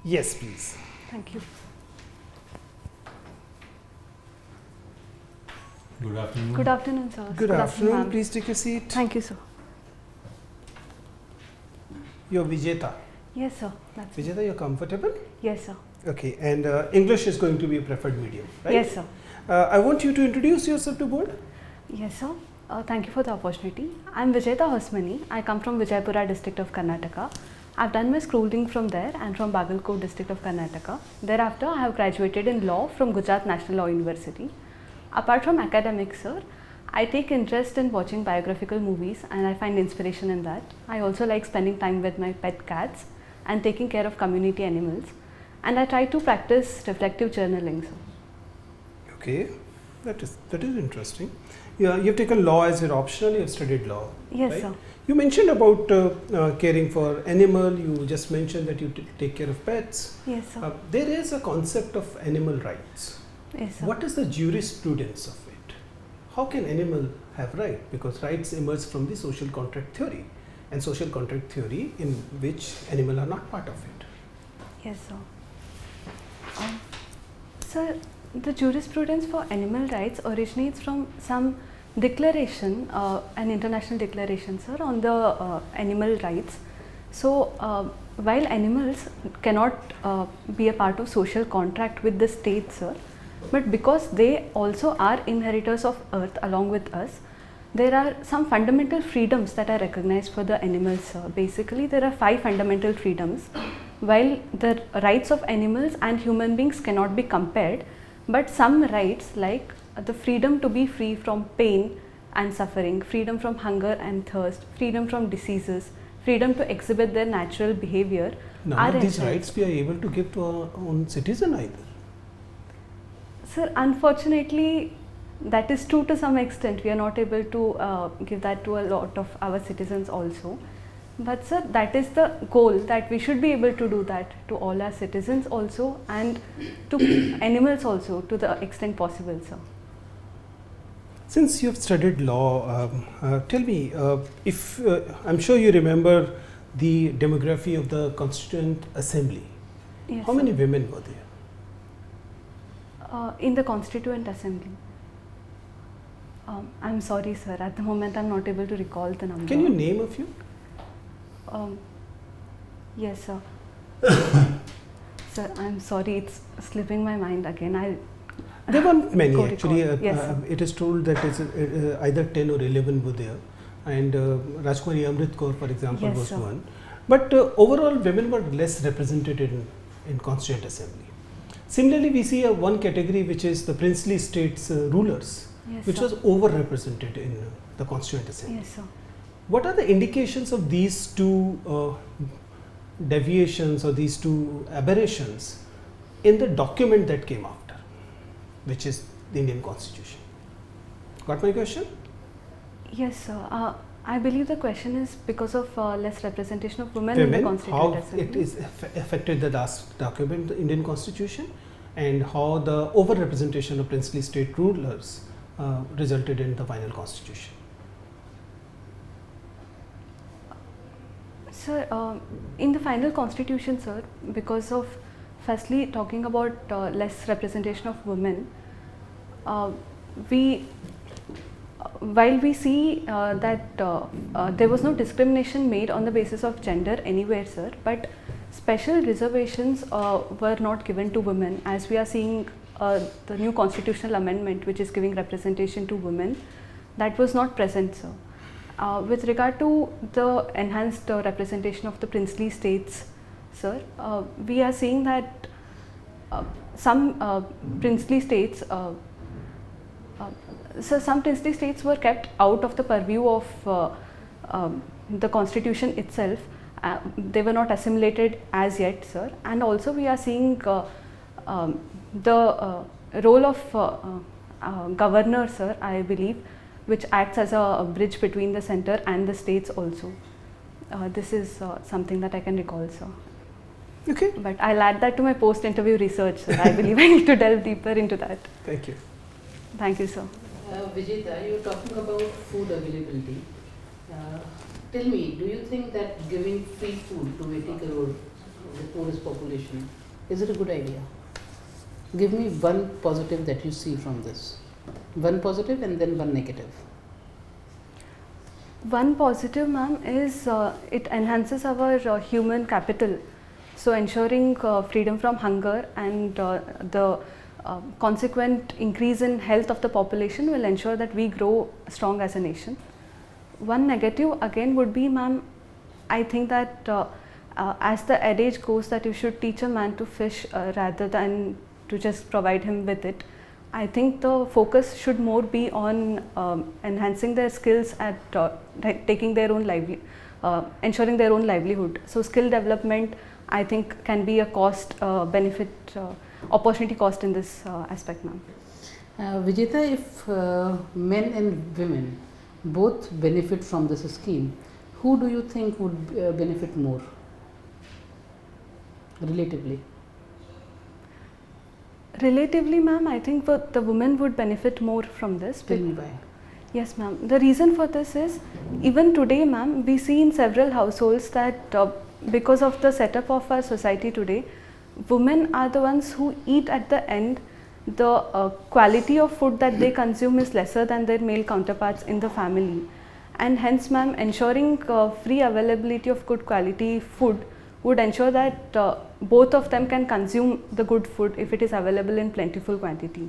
Yes, please. Thank you. Good afternoon. Good afternoon, sir. Good afternoon. ma'am. Please take a seat. Thank you, sir. You're Vijeta. Yes, sir. That's Vijeta, you're comfortable? Yes, sir. Okay, and English is going to be a preferred medium, right? Yes, sir. I want you to introduce yourself to board. Yes, sir. Thank you for the opportunity. I'm Vijeta Hosamani. I come from Vijaypura district of Karnataka. I've done my schooling from there and from Bagalkot district of Karnataka. Thereafter, I have graduated in law from Gujarat National Law University. Apart from academics, sir, I take interest in watching biographical movies and I find inspiration in that. I also like spending time with my pet cats and taking care of community animals. And I try to practice reflective journaling, sir. Okay, that is interesting. Yeah, you've taken law as your optional. You've studied law. Yes, right? sir. You mentioned about caring for animal. You just mentioned that you take care of pets. Yes, sir. There is a concept of animal rights. Yes, sir. What is the jurisprudence of it? How can animal have right? Because rights emerge from the social contract theory, and social contract theory in which animal are not part of it. Yes, sir. Sir, the jurisprudence for animal rights originates from some declaration, an international declaration, sir, on the animal rights. So, while animals cannot be a part of social contract with the state, sir, but because they also are inheritors of earth along with us, there are some fundamental freedoms that are recognized for the animals, sir. Basically, there are 5 fundamental freedoms. While the rights of animals and human beings cannot be compared, but some rights like the freedom to be free from pain and suffering, freedom from hunger and thirst, freedom from diseases, freedom to exhibit their natural behavior. None of these rights we are able to give to our own citizen either. Sir, unfortunately, that is true to some extent. We are not able to give that to a lot of our citizens also. But sir, that is the goal, that we should be able to do that to all our citizens also and to animals also to the extent possible, sir. Since you have studied law, tell me, if I'm sure you remember the demography of the Constituent Assembly. Yes, How sir. many women were there? In the Constituent Assembly. I'm sorry, sir. At the moment, I'm not able to recall the number. Can you name a few? Yes, sir. Sir, I'm sorry. It's slipping my mind again. There weren't many go actually. recall. Yes, sir. It is told that it's either 10 or 11 were there, and Rajkumari Amrit Kaur, for example, Yes, was sir. one. But overall, women were less represented in Constituent Assembly. Similarly, we see one category which is the princely states rulers, Yes, which sir. was overrepresented in the Constituent Assembly. Yes, sir. What are the indications of these two deviations or these two aberrations in the document that came after, which is the Indian Constitution? Got my question? Yes, sir. I believe the question is because of less representation of women in the Constituent how Assembly. it is affected the last document, the Indian Constitution, and how the overrepresentation of princely state rulers resulted in the final Constitution. Sir, in the final Constitution, sir, because of firstly talking about less representation of women, while we see that there was no discrimination made on the basis of gender anywhere, sir, but special reservations were not given to women, as we are seeing the new constitutional amendment which is giving representation to women, that was not present, sir. With regard to the enhanced representation of the princely states, sir, we are seeing that some princely states some princely states were kept out of the purview of the constitution itself. They were not assimilated as yet, sir. And also we are seeing the role of governor, sir, I believe, which acts as a bridge between the center and the states also. This is something that I can recall, sir. Okay. But I'll add that to my post-interview research, sir. I believe I need to delve deeper into that. Thank you. Thank you, sir. Vijeta, you're talking about food availability. Tell me, do you think that giving free food to 80 crore the poorest population. Is it a good idea? Give me one positive that you see from this. One positive and then one negative. One positive, ma'am, is it enhances our human capital. So ensuring freedom from hunger and the consequent increase in health of the population will ensure that we grow strong as a nation. One negative again would be, ma'am, I think that as the adage goes that you should teach a man to fish rather than to just provide him with it. I think the focus should more be on enhancing their skills at taking their own ensuring their own livelihood. So skill development, I think, can be a cost benefit opportunity cost in this aspect, ma'am. Vijeta, if men and women both benefit from this scheme, who do you think would benefit more relatively? Relatively, ma'am, I think the women would benefit more from this. Tell me why. Yes, ma'am. The reason for this is, even today, ma'am, we see in several households that because of the setup of our society today, women are the ones who eat at the end. The quality of food that they consume is lesser than their male counterparts in the family. And hence, ma'am, ensuring free availability of good quality food would ensure that both of them can consume the good food if it is available in plentiful quantity.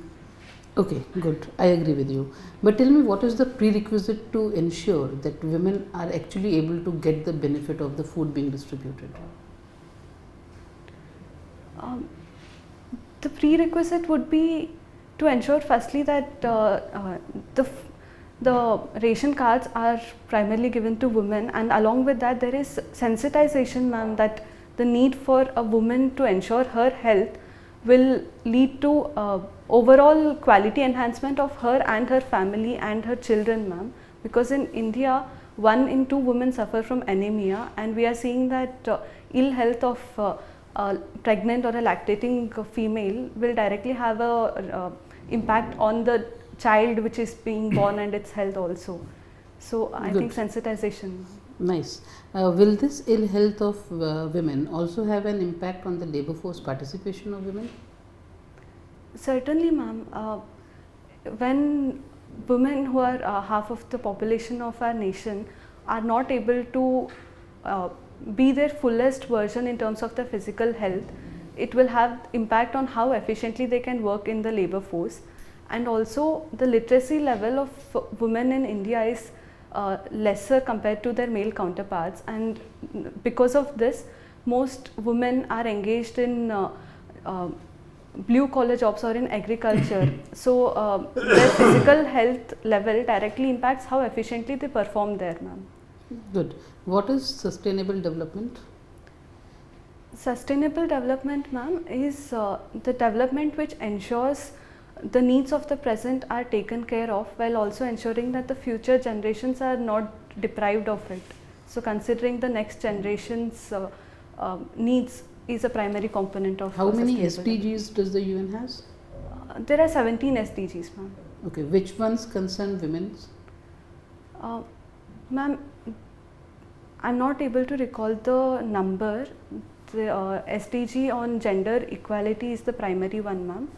Okay, good. I agree with you. But tell me, what is the prerequisite to ensure that women are actually able to get the benefit of the food being distributed? The prerequisite would be to ensure firstly that the ration cards are primarily given to women, and along with that there is sensitization, ma'am, that the need for a woman to ensure her health will lead to overall quality enhancement of her and her family and her children, ma'am. Because in India, 1 in 2 women suffer from anemia, and we are seeing that ill health of a pregnant or a lactating female will directly have a impact on the child which is being born and its health also. So I think sensitization. Nice. Will this ill health of women also have an impact on the labor force participation of women? Certainly, ma'am. When women who are half of the population of our nation are not able to be their fullest version in terms of their physical health, it will have impact on how efficiently they can work in the labor force. And also the literacy level of women in India is lesser compared to their male counterparts, and because of this most women are engaged in blue collar jobs or in agriculture. So their physical health level directly impacts how efficiently they perform there, ma'am. Good. What is sustainable development? Sustainable development, ma'am, is the development which ensures the needs of the present are taken care of while also ensuring that the future generations are not deprived of it. So considering the next generation's needs is a primary component of how many SDGs does the UN has? There are 17 SDGs, ma'am. Okay, which ones concern women's? Ma'am, I'm not able to recall the number. The SDG on gender equality is the primary one, ma'am.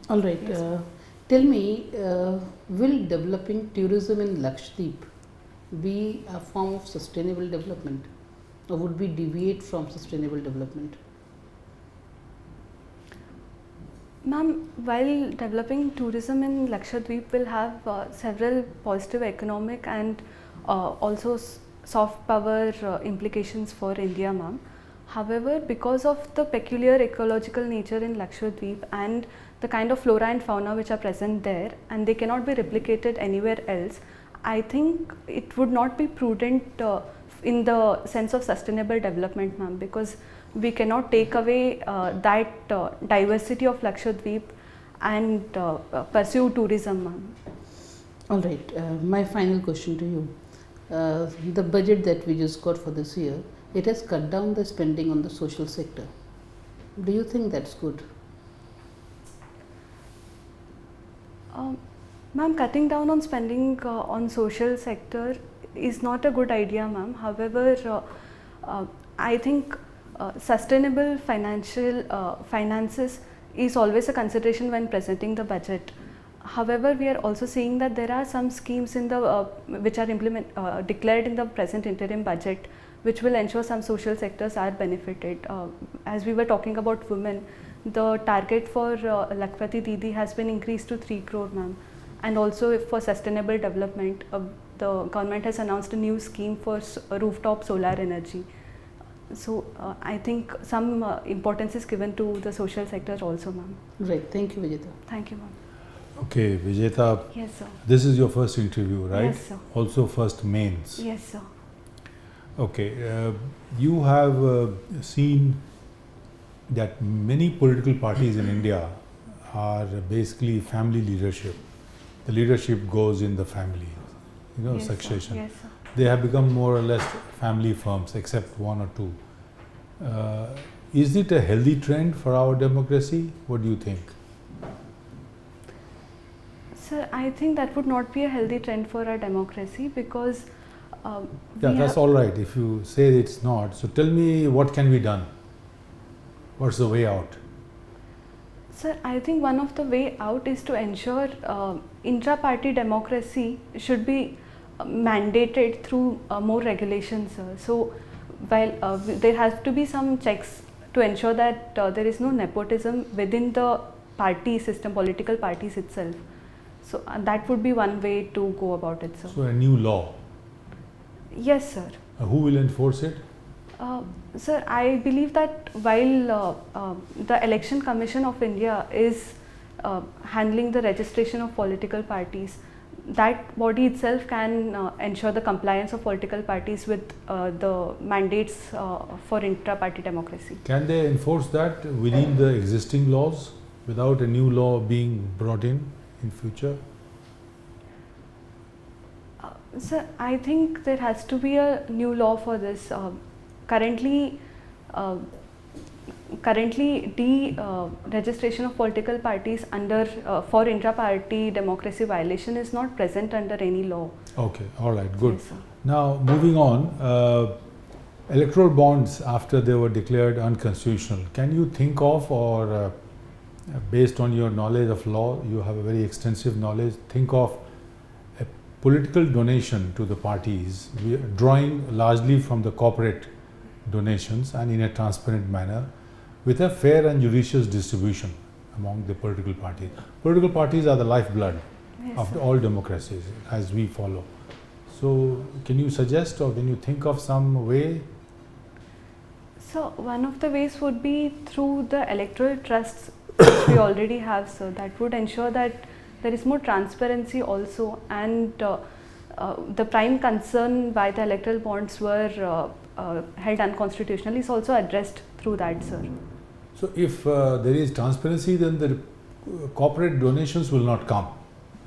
All right. Yes. Tell me, will developing tourism in Lakshadweep be a form of sustainable development, or would we deviate from sustainable development? Ma'am, while developing tourism in Lakshadweep will have several positive economic and also soft power implications for India, ma'am. However, because of the peculiar ecological nature in Lakshadweep and the kind of flora and fauna which are present there, and they cannot be replicated anywhere else, I think it would not be prudent in the sense of sustainable development, ma'am, because we cannot take away that diversity of Lakshadweep and pursue tourism, ma'am. All right. My final question to you. The budget that we just got for this year, it has cut down the spending on the social sector. Do you think that's good? Ma'am, cutting down on spending on social sector is not a good idea, ma'am. However, I think sustainable finances is always a consideration when presenting the budget. However, we are also seeing that there are some schemes in the which are declared in the present interim budget, which will ensure some social sectors are benefited. As we were talking about women, the target for Lakpati Didi has been increased to 3 crore, ma'am. And also for sustainable development, the government has announced a new scheme for rooftop solar energy. So I think some importance is given to the social sector also, ma'am. Right. Thank you, Vijeta. Thank you, ma'am. Okay, Vijeta. Yes, sir. This is your first interview, right? Yes, sir. Also first mains. Yes, sir. Okay, you have seen that many political parties in India are basically family leadership. The leadership goes in the family, Yes, sir. succession. Yes, sir. They have become more or less family firms, except one or two. Is it a healthy trend for our democracy? What do you think? Sir, I think that would not be a healthy trend for our democracy because Yeah, that's all right if you say it's not. So tell me, what can be done? What's the way out? Sir, I think one of the way out is to ensure intra-party democracy should be mandated through more regulations, sir. So while there has to be some checks to ensure that there is no nepotism within the party system, political parties itself. So that would be one way to go about it, sir. So a new law. Yes, sir. Who will enforce it? Sir, I believe that while the Election Commission of India is handling the registration of political parties, that body itself can ensure the compliance of political parties with the mandates for intra-party democracy. Can they enforce that within the existing laws without a new law being brought in future? Sir, I think there has to be a new law for this. Currently, registration of political parties under for intra-party democracy violation is not present under any law. Okay, all right, good. Yes, sir. Now, moving on, electoral bonds after they were declared unconstitutional, can you think of, or based on your knowledge of law, you have a very extensive knowledge, think of a political donation to the parties, drawing largely from the corporate donations and in a transparent manner, with a fair and judicious distribution among the political parties. Political parties are the lifeblood Yes, of sir. all democracies as we follow. So, can you suggest or can you think of some way? So one of the ways would be through the electoral trusts which we already have, sir. That would ensure that there is more transparency also, and the prime concern why the electoral bonds were held unconstitutional is also addressed through that, sir. So, if there is transparency, then the corporate donations will not come.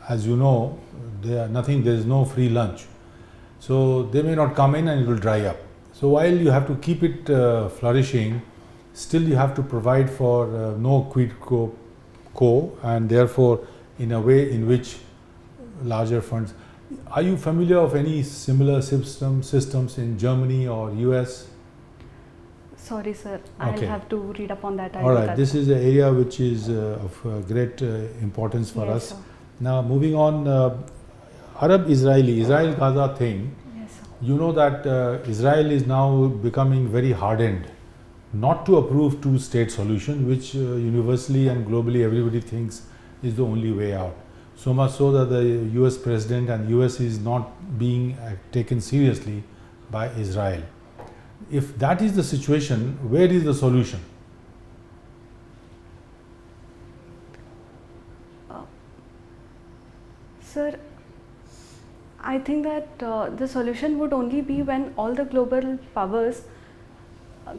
As you know, there is no free lunch. So, they may not come in and it will dry up. So, while you have to keep it flourishing, still you have to provide for no quid pro quo, and therefore in a way in which larger funds. Are you familiar of any similar systems in Germany or US? Sorry, sir. Okay. I'll have to read up on that. All right, this is an area which is of great importance for Yes, us. sir. Now, moving on, Israel-Gaza thing. Yes, sir. You know that Israel is now becoming very hardened not to approve two-state solution, which universally and globally everybody thinks is the only way out. So much so that the US president and US is not being taken seriously by Israel. If that is the situation, where is the solution? Sir, I think that the solution would only be when all the global powers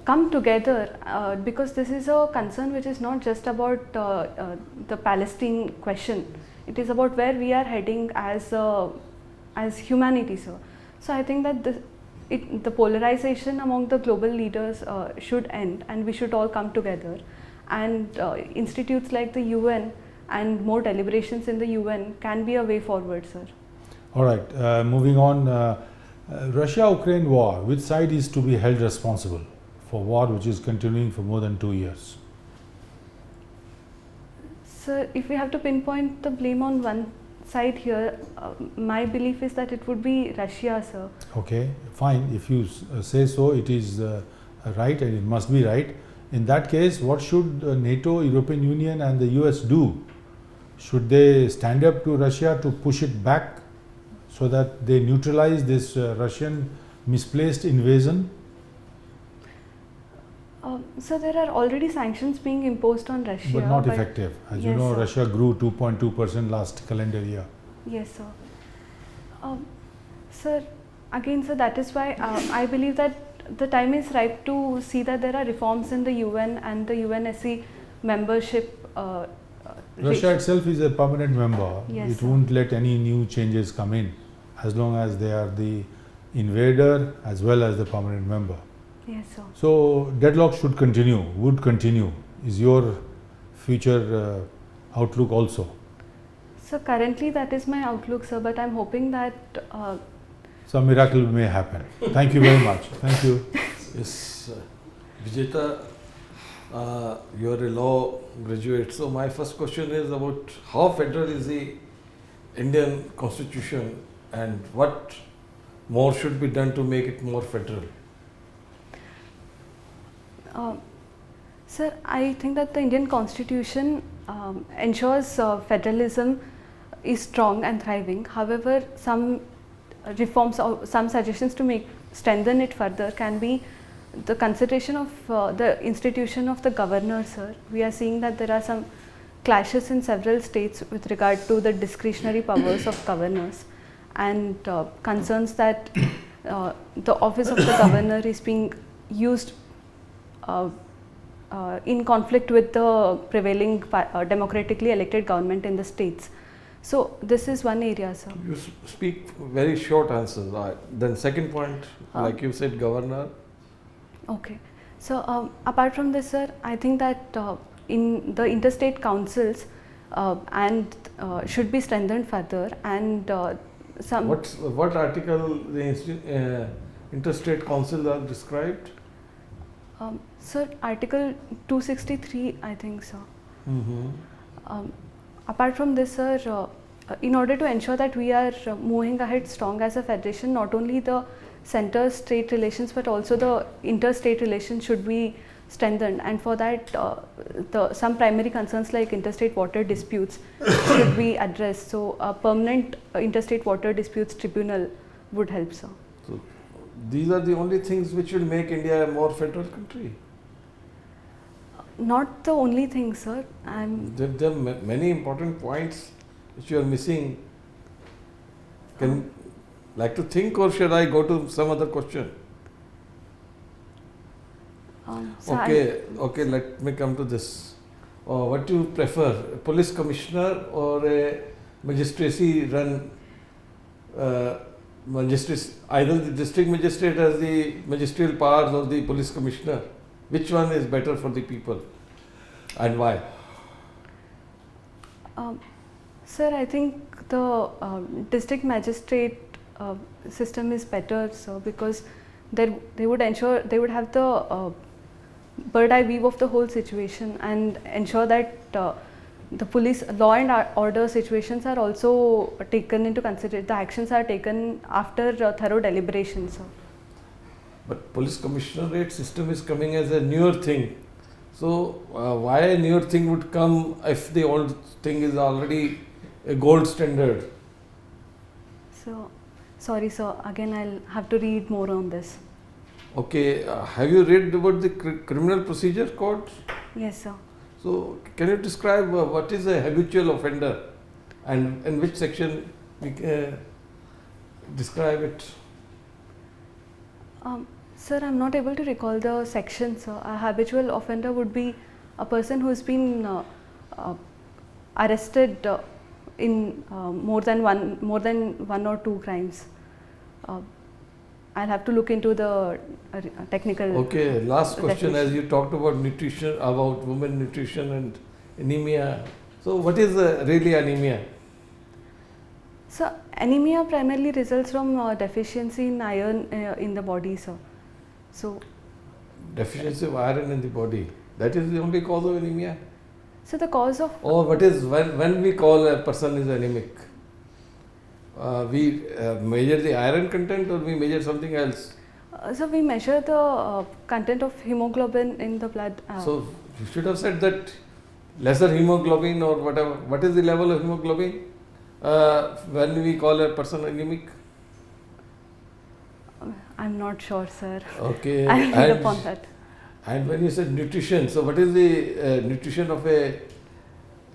come together, because this is a concern which is not just about the Palestine question. It is about where we are heading as humanity, sir. So I think that the polarization among the global leaders should end, and we should all come together. And institutes like the UN and more deliberations in the UN can be a way forward, sir. All right, moving on. Russia-Ukraine war, which side is to be held responsible for war which is continuing for more than 2 years. Sir, if we have to pinpoint the blame on one side here, my belief is that it would be Russia, sir. Okay, fine. If you say so, it is right and it must be right. In that case, what should NATO, European Union and the US do? Should they stand up to Russia to push it back so that they neutralize this Russian misplaced invasion? So there are already sanctions being imposed on Russia. But not effective. As you yes, know, sir. Russia grew 2.2% last calendar year. Yes, sir. Sir, again, sir, that is why I believe that the time is ripe to see that there are reforms in the UN and the UNSC membership. Russia itself is a permanent member. Yes, it sir. won't let any new changes come in as long as they are the invader as well as the permanent member. Yes, sir. So deadlock should continue, would continue. Is your future outlook also? So currently that is my outlook, sir, but I'm hoping that Some miracle may happen. Thank you very much. Thank you. Yes, Vijeta, you're a law graduate. So my first question is about how federal is the Indian constitution and what more should be done to make it more federal? Sir, I think that the Indian constitution ensures federalism is strong and thriving. However, some reforms or some suggestions to strengthen it further can be the consideration of the institution of the governor, sir. We are seeing that there are some clashes in several states with regard to the discretionary powers of governors, and concerns that the office of the governor is being used in conflict with the prevailing democratically elected government in the states. So this is one area, sir. You speak very short answers. Then second point, like you said, governor. Okay. So apart from this, sir, I think that in the interstate councils and should be strengthened further, and some. What article the interstate councils are described? Sir, Article 263, I think, sir. Apart from this, sir, in order to ensure that we are moving ahead strong as a federation, not only the center-state relations but also the interstate relations should be strengthened, and for that some primary concerns like interstate water disputes should be addressed. So a permanent interstate water disputes tribunal would help, sir. So these are the only things which will make India a more federal country. Not the only thing, sir. There are many important points which you are missing. Can you like to think, or should I go to some other question? So okay, let me come to this. What do you prefer, a police commissioner or a magistracy run magistrate? Either the district magistrate has the magisterial powers or the police commissioner. Which one is better for the people and why? Sir, I think the district magistrate system is better, sir, because they would ensure, they would have the bird eye view of the whole situation and ensure that the police law and order situations are also taken into consideration. The actions are taken after thorough deliberation, sir. But police commissionerate system is coming as a newer thing. So why a newer thing would come if the old thing is already a gold standard? So, sorry, sir. Again, I'll have to read more on this. Okay, have you read about the criminal procedure code? Yes, sir. So can you describe what is a habitual offender and in which section we can describe it? Sir, I'm not able to recall the section, sir. A habitual offender would be a person who has been arrested in more than one or two crimes. I'll have to look into the technical. Okay, last question. definition. As you talked about nutrition, about women nutrition and anemia. So what is really anemia? So anemia primarily results from deficiency in iron in the body, sir. So deficiency of iron in the body. That is the only cause of anemia. So the cause of Or what is when we call a person is anemic? We measure the iron content or we measure something else? so we measure the content of hemoglobin in the blood. So you should have said that lesser hemoglobin or whatever. What is the level of hemoglobin when we call a person anemic? I'm not sure, sir. Okay. I'll read upon that. And when you said nutrition, so what is the nutrition of a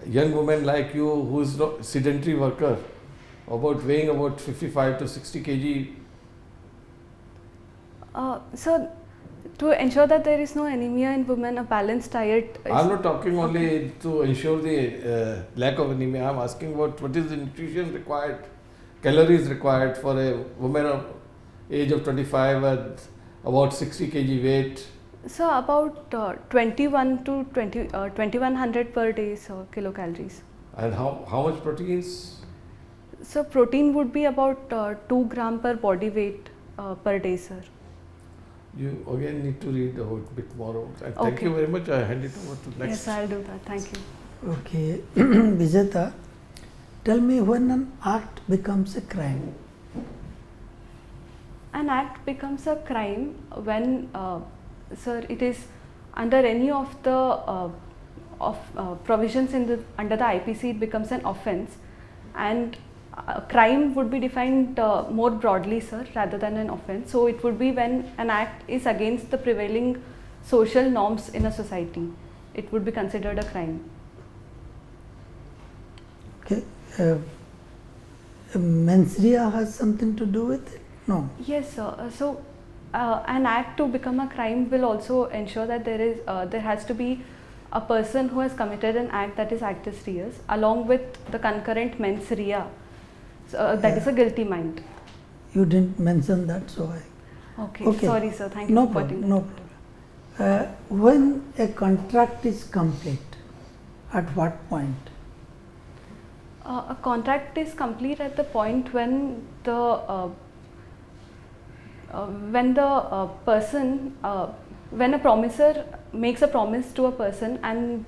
young woman like you who is not sedentary worker, about weighing about 55 to 60 kg? So to ensure that there is no anemia in women, a balanced diet is... I'm not talking only to ensure the lack of anemia. I'm asking about what is the nutrition required, calories required for a woman of age of 25 and about 60 kg weight. So about 21 to 2100 per day, so kilocalories. And how much proteins? So protein would be about 2 gram per body weight per day, sir. You again need to read a bit more about that. Thank Okay. you very much. I hand it over to next. Yes, I'll do that. Thank you. Okay, Vijeta, tell me when an act becomes a crime. An act becomes a crime when, sir, it is under any of the provisions in the under the IPC. It becomes an offence, and crime would be defined more broadly, sir, rather than an offence. So it would be when an act is against the prevailing social norms in a society. It would be considered a crime. Okay, mens rea has something to do with it? No. Yes, sir. So an act to become a crime will also ensure that there has to be a person who has committed an act that is actus reus, along with the concurrent mens rea. So, that is a guilty mind. You didn't mention that, so I... Okay. Sorry, sir. Thank you No for problem, pointing no problem. When a contract is complete, at what point? A contract is complete at the point when the person, when a promisor makes a promise to a person and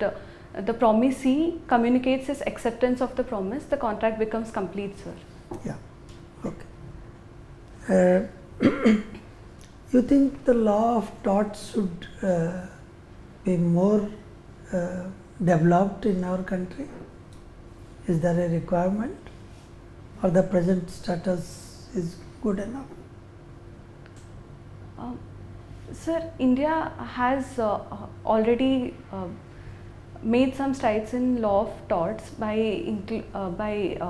the promisee communicates his acceptance of the promise, the contract becomes complete, sir. Yeah, okay. You think the law of torts should be more developed in our country? Is there a requirement, or the present status is good enough? Sir, India has already made some strides in law of torts by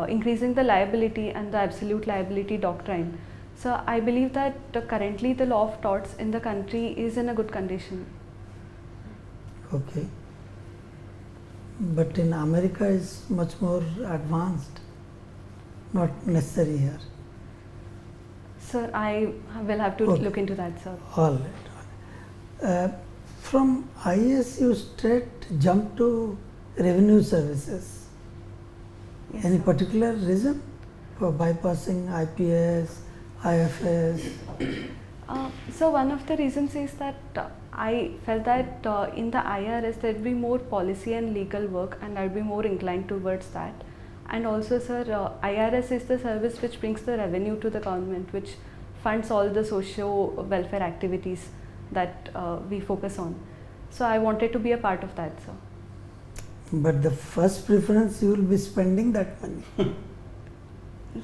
increasing the liability and the absolute liability doctrine. So I believe that currently the law of torts in the country is in a good condition. Okay. But in America is much more advanced, not necessary here. Sir, I will have to Okay. look into that, sir. All right. From IAS you straight jump to revenue services. Yes, Any sir. particular reason for bypassing IPS, IFS? So one of the reasons is that I felt that in the IRS there would be more policy and legal work, and I would be more inclined towards that. And also, sir, IRS is the service which brings the revenue to the government, which funds all the socio-welfare activities that we focus on. So I wanted to be a part of that, sir. But the first preference you will be spending that money.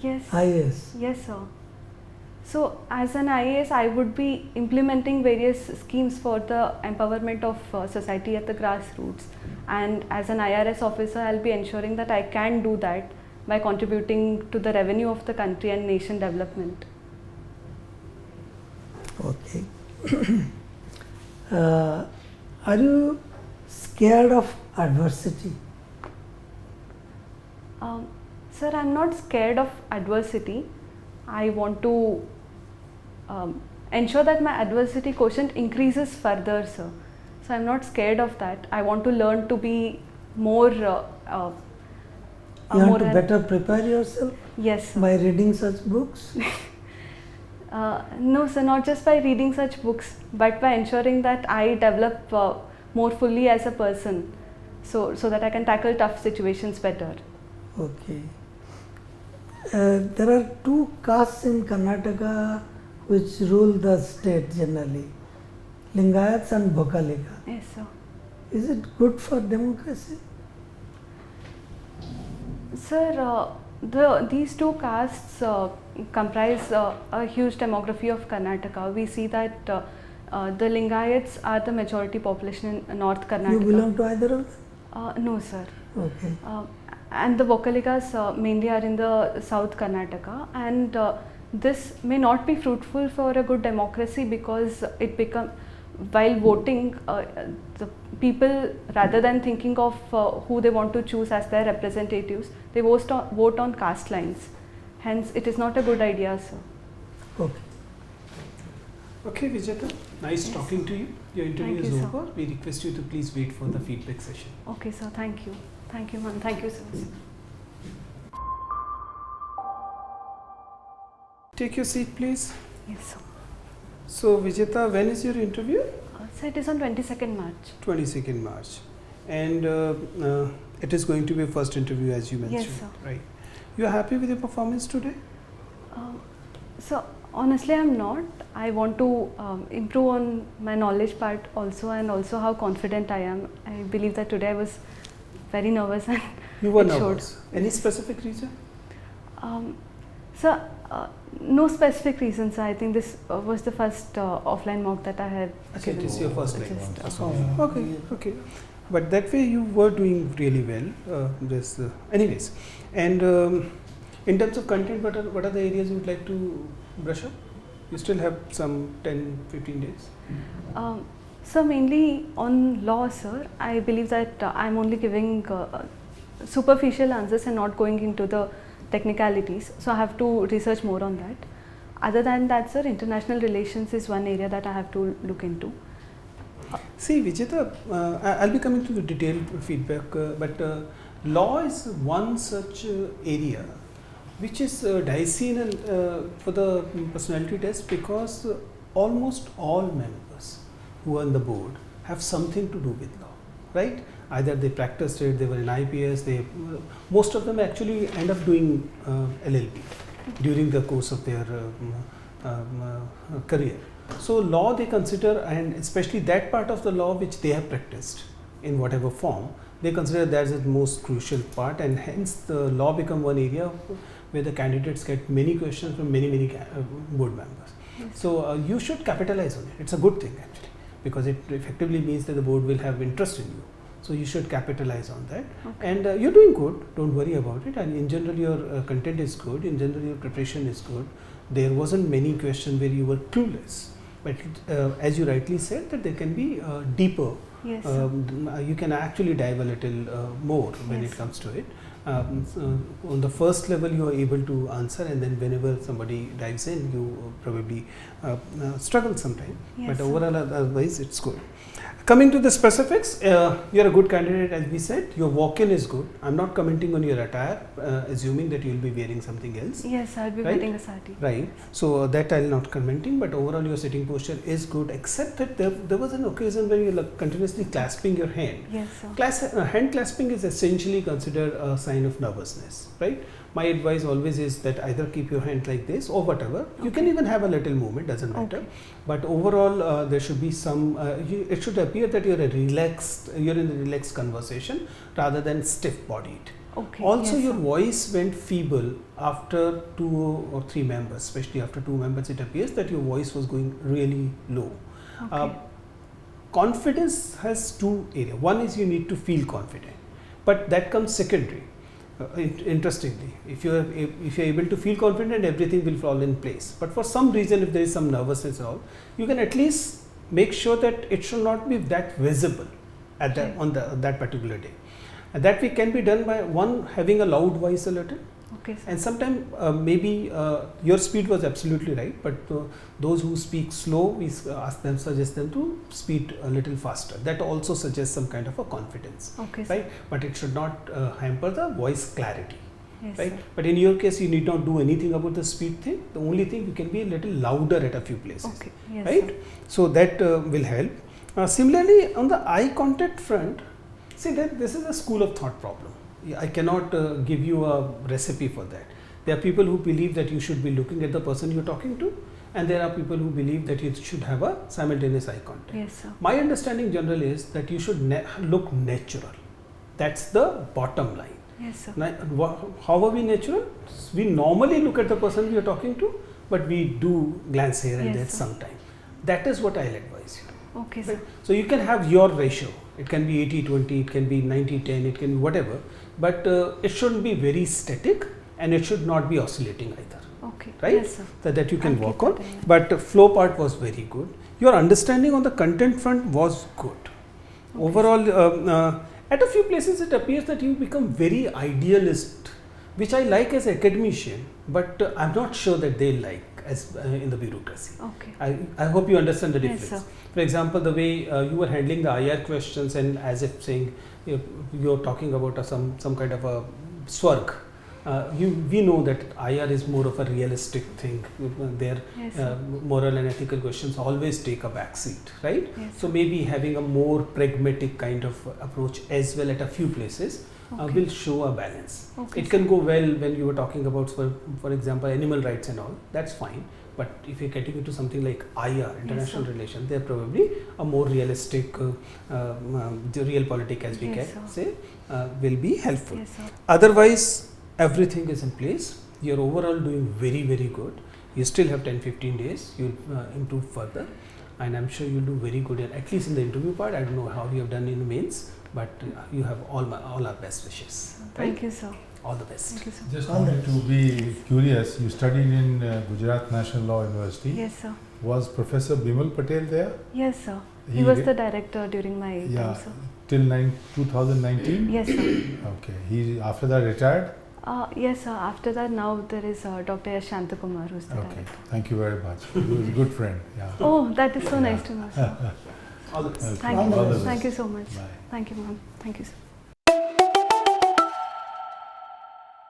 Yes. IAS. Yes, sir. So as an IAS, I would be implementing various schemes for the empowerment of society at the grassroots. And as an IRS officer, I'll be ensuring that I can do that by contributing to the revenue of the country and nation development. Okay. Are you scared of adversity? Sir, I'm not scared of adversity. I want to ensure that my adversity quotient increases further, sir. So I'm not scared of that. I want to learn to be more. You want to better prepare yourself Yes, sir. by reading such books? No, sir, not just by reading such books, but by ensuring that I develop more fully as a person, so that I can tackle tough situations better. Okay. There are two castes in Karnataka which rule the state generally, Lingayats and Bhokaliga. Yes, sir. Is it good for democracy? Sir, these two castes comprise a huge demography of Karnataka. We see that the Lingayats are the majority population in North Karnataka. You belong to either of them? No, sir. Okay. And the Vokaligas mainly are in the South Karnataka, and this may not be fruitful for a good democracy, because while voting, the people, rather than thinking of who they want to choose as their representatives, they vote on caste lines. Hence, it is not a good idea, sir. Okay. Okay, Vijeta, nice talking to you. Your interview Thank is you, sir. over. We request you to please wait for the feedback session. Okay, sir. Thank you. Thank you, ma'am. Thank you, sir. Take your seat, please. Yes, sir. So, Vijeta, when is your interview? So it is on 22nd March. 22nd March. And it is going to be a first interview, as you mentioned. Yes, sir. Right. You are happy with your performance today? So honestly, I'm not. I want to improve on my knowledge part also, and also how confident I am. I believe that today I was very nervous and You were it showed. nervous. Any specific reason? So no specific reasons. I think this was the first offline mock that I had. Okay, given. this is your first leg. Just, Okay. But that way you were doing really well. Anyways, and in terms of content, what are the areas you would like to brush up? You still have some 10-15 days. So mainly on law, sir. I believe that I'm only giving superficial answers and not going into the technicalities. So I have to research more on that. Other than that, sir, international relations is one area that I have to look into. See, Vijeta, I'll be coming to the detailed feedback, but law is one such area which is dicey for the personality test, because almost all members who are on the board have something to do with law, right? Either they practiced it, they were in IPS, most of them actually end up doing LLB during the course of their career. So law they consider, and especially that part of the law which they have practiced in whatever form, they consider that as the most crucial part, and hence the law become one area where the candidates get many questions from many board members. Yes. So you should capitalize on it. It's a good thing actually, because it effectively means that the board will have interest in you. So you should capitalize on that. Okay. And you're doing good, don't worry about it. And in general your content is good, in general your preparation is good. There wasn't many questions where you were clueless. But as you rightly said, that there can be deeper. Yes. You can actually dive a little more when Yes. it comes to it. So on the first level, you are able to answer, and then whenever somebody dives in, you probably struggle sometime. Yes, But sir. overall, otherwise, it's good. Coming to the specifics, you're a good candidate, as we said. Your walk-in is good. I'm not commenting on your attire, assuming that you'll be wearing something else. Yes, I'll be Right? wearing a sari. Right. So that I'll not commenting, but overall your sitting posture is good, except that there was an occasion when you're continuously clasping your hand. Yes, sir. Hand clasping is essentially considered a sign of nervousness, right? My advice always is that either keep your hand like this or whatever. You can even have a little movement, doesn't matter. Okay. But overall, there should be some. It should appear that you're in a relaxed conversation rather than stiff-bodied. Okay. Also, yes, your sir. voice went feeble after 2 or 3 members, especially after 2 members. It appears that your voice was going really low. Okay. Confidence has 2 areas. One is you need to feel confident, but that comes secondary. Interestingly, if you're able to feel confident, everything will fall in place. But for some reason, if there is some nervousness at all, you can at least make sure that it should not be that visible at that particular day. And that way can be done by one, having a loud voice a little. Okay, sir. And sometimes maybe your speed was absolutely right, but those who speak slow, we suggest them to speed a little faster. That also suggests some kind of a confidence, Okay, sir. right? But it should not hamper the voice clarity. Yes, right? sir. But in your case, you need not do anything about the speed thing. The only thing, you can be a little louder at a few places, Okay. Yes, right? sir. So that will help. Similarly, on the eye contact front, see that this is a school of thought problem. I cannot give you a recipe for that. There are people who believe that you should be looking at the person you're talking to, and there are people who believe that you should have a simultaneous eye contact. Yes, sir. My understanding generally is that you should look natural. That's the bottom line. Yes, sir. How are we natural? We normally look at the person we are talking to, but we do glance here and Yes, there sir. sometime. That is what I'll advise you. Okay, Right? sir. So you can have your ratio. It can be 80-20, it can be 90-10, it can be whatever, but it shouldn't be very static and it should not be oscillating either. Okay. Right? Yes, sir. That you can I'll work keep on. that in mind. But flow part was very good. Your understanding on the content front was good. Okay. Overall, at a few places it appears that you become very idealist, which I like as academician, but I'm not sure that they like as in the bureaucracy. Okay. I hope you understand the Yes, difference. sir. For example, the way you were handling the IR questions and as if saying you're talking about some kind of a swarg. We know that IR is more of a realistic thing. Their Yes, sir. moral and ethical questions always take a back seat, right? Yes, So maybe having a more pragmatic kind of approach as well at a few places Okay. will show a balance. Okay, It can go well when you were talking about, for example, animal rights and all. That's fine. But if you're getting into something like IR, international sir. relations, they're probably a more realistic, the realpolitik as we Yes, can sir. say, will be helpful. Yes, sir. Otherwise, everything is in place. You're overall doing very, very good. You still have 10-15 days. You'll improve further. And I'm sure you'll do very good, at least in the interview part. I don't know how you have done in the mains, but you have all our best wishes. Thank right? you, sir. All the best. Thank you, sir. Just All the wanted to be curious. You studied in Gujarat National Law University. Yes, sir. Was Professor Bimal Patel there? Yes, sir. He He was did- the director during my Yeah. time, sir. Till 2019. Yes, sir. Okay. He after that retired. Yes, sir. After that, now there is Dr. S. Shantakumar, who's the Okay. director. Thank you very much. He was a good friend. Yeah. Oh, that is so Yeah. nice to know, sir. All the best. Okay. Thank All you. the All the best. Thank you best. so much. Bye. Thank you, ma'am. Thank you, sir.